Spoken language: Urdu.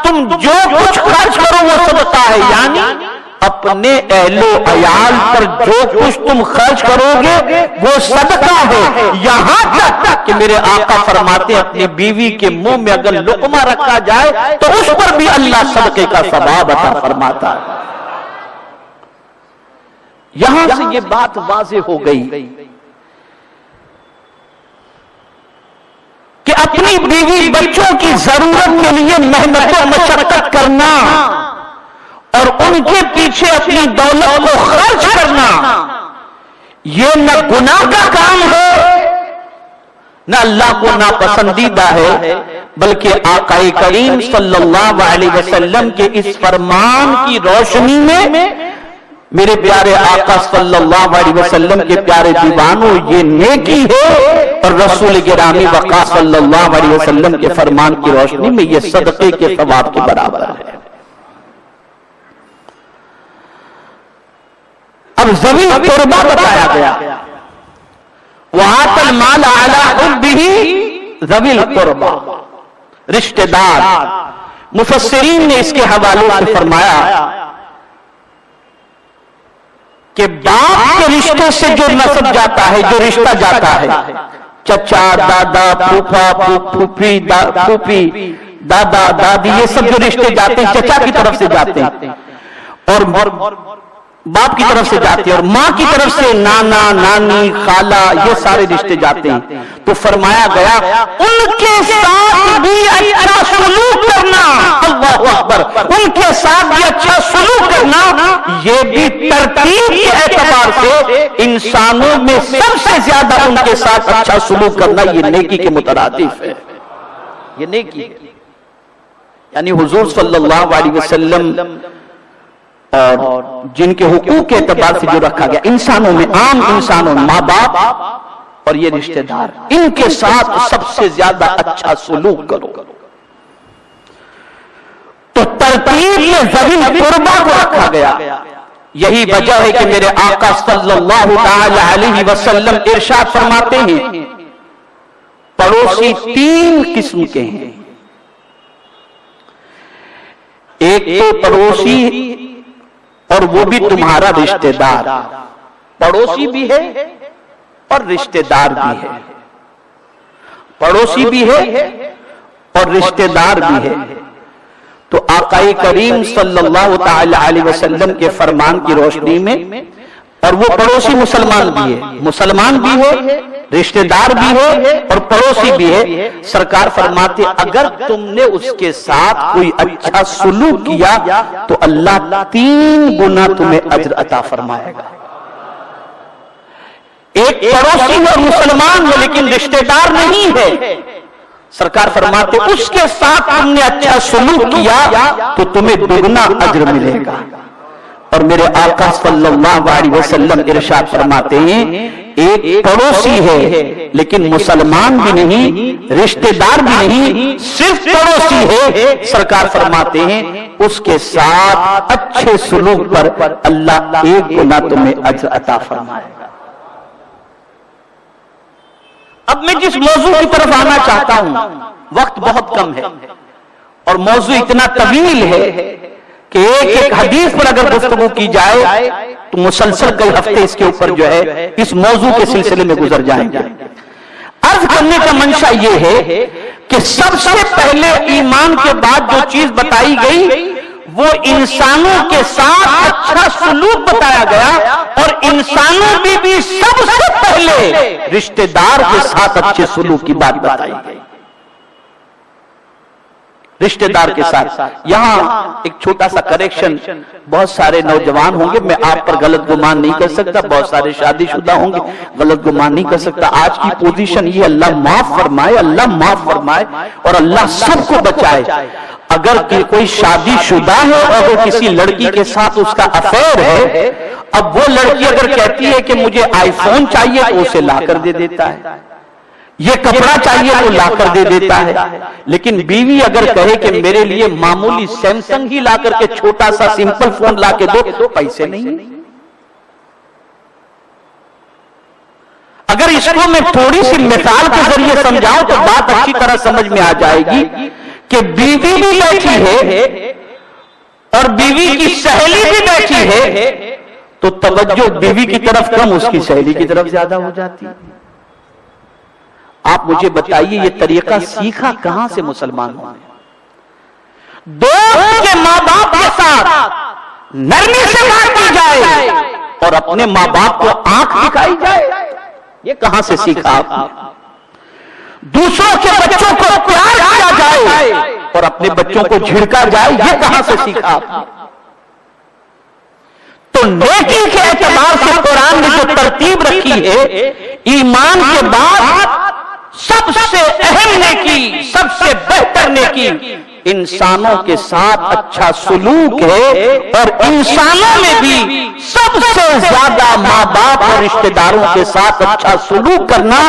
تم جو کچھ خرچ کرو وہ صدقہ ہے، یعنی اپنے اہل و عیال پر جو کچھ تم خرچ کرو گے وہ صدقہ ہے، یہاں تک کہ میرے آقا فرماتے ہیں اپنی بیوی کے منہ میں اگر لقمہ رکھا جائے تو اس پر بھی اللہ صدقے کا ثواب عطا فرماتا ہے۔ یہاں سے یہ بات واضح ہو گئی کہ اپنی بیوی بچوں کی ضرورت کے لیے محنت و مشقت کرنا اور ان کے پیچھے اپنی دولت کو خرچ کرنا یہ نہ گناہ کا کام ہے نہ اللہ کو ناپسندیدہ ہے، بلکہ آقا کریم صلی اللہ علیہ وسلم کے اس فرمان کی روشنی میں میرے پیارے آقا صلی اللہ علیہ وسلم کے پیارے دیوانوں یہ نیکی ہے، اور رسول گرامی وقا صلی اللہ علیہ وسلم کے فرمان کی روشنی میں یہ صدقے کے ثواب کے برابر ہے۔ اب ذوی القربیٰ بتایا گیا، وَآتَى الْمَالَ عَلَىٰ حُبِّهِ ذوی القربیٰ، رشتہ دار۔ مفسرین نے اس کے حوالے سے فرمایا کہ باپ کے رشتے سے جو نسب جاتا ہے، جو رشتہ جاتا ہے، چچا، دادا، پھوپھا، پھوپھی، پھوپھی، دادا، دادی، یہ سب جو رشتے جاتے ہیں چچا کی طرف سے جاتے ہیں، اور باپ کی طرف سے جاتے ہیں، اور ماں کی طرف سے نانا، نانی، خالہ، یہ سارے رشتے جاتے ہیں۔ تو فرمایا گیا ان کے ساتھ بھی اچھا سلوک کرنا، اللہ اکبر، ان کے ساتھ بھی اچھا سلوک کرنا، یہ بھی ترتیب کے اعتبار سے انسانوں میں سب سے زیادہ ان کے ساتھ اچھا سلوک کرنا یہ نیکی کے مترادف ہے، یہ نیکی ہے۔ یعنی حضور صلی اللہ علیہ وسلم اور جن کے حقوق کے اعتبار سے جو رکھا گیا انسانوں میں، عام انسانوں، ماں باپ اور یہ رشتہ دار، ان کے ساتھ سب سے زیادہ اچھا سلوک کرو۔ تو ترتیب میں ذوی القربیٰ کو رکھا گیا، یہی وجہ ہے کہ میرے آقا صلی اللہ تعالی علیہ وسلم ارشاد فرماتے ہیں پڑوسی تین قسم کے ہیں، ایک تو پڑوسی اور وہ بھی تمہارا رشتہ دار، پڑوسی بھی ہے اور رشتہ دار بھی ہے، پڑوسی بھی ہے اور رشتہ دار بھی ہے۔ تو آقا کریم صلی اللہ تعالی علیہ وسلم کے فرمان کی روشنی میں، اور وہ پڑوسی مسلمان بھی ہے، مسلمان بھی ہے، رشتہ دار بھی ہے اور پڑوسی بھی ہے، سرکار فرماتے اگر تم نے اس کے ساتھ کوئی اچھا سلوک کیا تو اللہ 3 گنا تمہیں اجر عطا فرمائے گا۔ ایک پڑوسی اور مسلمان ہے لیکن رشتہ دار نہیں ہے، سرکار فرماتے اس کے ساتھ تم نے اچھا سلوک کیا تو تمہیں دگنا اجر ملے گا۔ اور میرے آقا صلی اللہ علیہ وسلم ارشاد فرماتے ہیں ایک پڑوسی ہے لیکن مسلمان بھی نہیں، رشتہ دار بھی نہیں، صرف پڑوسی ہے، سرکار فرماتے ہیں اس کے ساتھ اچھے سلوک پر اللہ 1 گنا تمہیں اجر عطا فرمائے گا۔ اب میں جس موضوع کی طرف آنا چاہتا ہوں، وقت بہت کم ہے اور موضوع اتنا طویل ہے کہ ایک حدیث پر اگر گفتگو کی جائے تو مسلسل کئی ہفتے اس کے اوپر جو ہے اس موضوع کے سلسلے میں گزر جائیں گے۔ عرض کرنے کا منشا یہ ہے کہ سب سے پہلے ایمان کے بعد جو چیز بتائی گئی وہ انسانوں کے ساتھ اچھا سلوک بتایا گیا، اور انسانوں میں بھی سب سے پہلے رشتہ دار کے ساتھ اچھے سلوک کی بات بتائی گئی، رشتہ دار کے ساتھ۔ یہاں ایک چھوٹا سا کریکشن، بہت سارے نوجوان ہوں گے، میں آپ پر غلط گمان نہیں کر سکتا، بہت سارے شادی شدہ ہوں گے، غلط گمان نہیں کر سکتا۔ آج کی پوزیشن یہ، اللہ معاف فرمائے، اللہ معاف فرمائے اور اللہ سب کو بچائے۔ اگر کوئی شادی شدہ ہے اور وہ کسی لڑکی کے ساتھ اس کا افیئر ہے، اب وہ لڑکی اگر کہتی ہے کہ مجھے آئی فون چاہیے تو اسے لا کر دے دیتا ہے، یہ کپڑا چاہیے تو لا کر دے دیتا ہے، لیکن بیوی اگر کہے کہ میرے لیے معمولی سیمسنگ ہی لا کر کے چھوٹا سا سمپل فون لا کے دو تو پیسے نہیں۔ اگر اس کو میں تھوڑی سی مثال کے ذریعے سمجھاؤں تو بات اچھی طرح سمجھ میں آ جائے گی کہ بیوی بھی بیٹھی ہے اور بیوی کی سہیلی بھی بیٹھی ہے تو توجہ بیوی کی طرف کم، اس کی سہیلی کی طرف زیادہ ہو جاتی. آپ مجھے بتائیے یہ طریقہ سیکھا کہاں سے مسلمانوں نے؟ دوست کے ماں باپ کے ساتھ نرمی سے بات کی جائے اور اپنے ماں باپ کو آنکھ دکھائی جائے، یہ کہاں سے سیکھا آپ نے؟ دوسروں کے بچوں کو پیار کیا جائے اور اپنے بچوں کو جھڑکا جائے، یہ کہاں سے سیکھا آپ نے؟ تو نیکی کے اعتبار سے قرآن نے جو ترتیب رکھی ہے، ایمان کے بعد سب سے اہم نیکی، سب سے بہتر نیکی انسانوں کے ساتھ اچھا سلوک ہے، اور انسانوں میں بھی سب سے زیادہ ماں باپ اور رشتہ داروں کے ساتھ اچھا سلوک کرنا